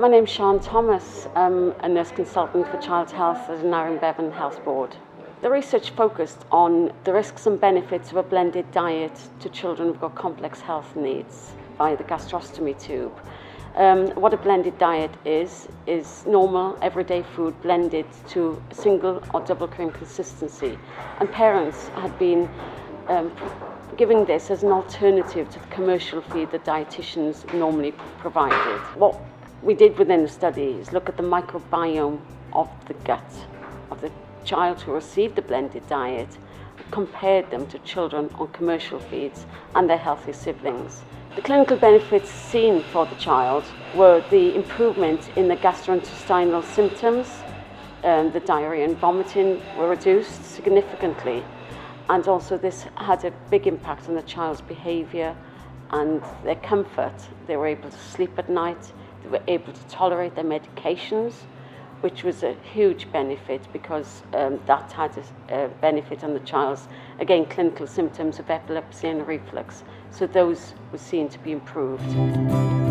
My name's Sian Thomas. I'm a nurse consultant for child health at Darganfyddiad Health Board. The research focused on the risks and benefits of a blended diet to children who've got complex health needs via the gastrostomy tube. What a blended diet is normal, everyday food blended to a single or double cream consistency. And parents had been giving this as an alternative to the commercial feed that dietitians normally provided. What we did within the study is look at the microbiome of the gut of the child who received the blended diet and compared them to children on commercial feeds and their healthy siblings. The clinical benefits seen for the child were the improvement in the gastrointestinal symptoms, the diarrhea and vomiting were reduced significantly, and also this had a big impact on the child's behaviour and their comfort. They were able to sleep at night, they were able to tolerate their medications, which was a huge benefit because that had a benefit on the child's, again, clinical symptoms of epilepsy and reflux. So those were seen to be improved.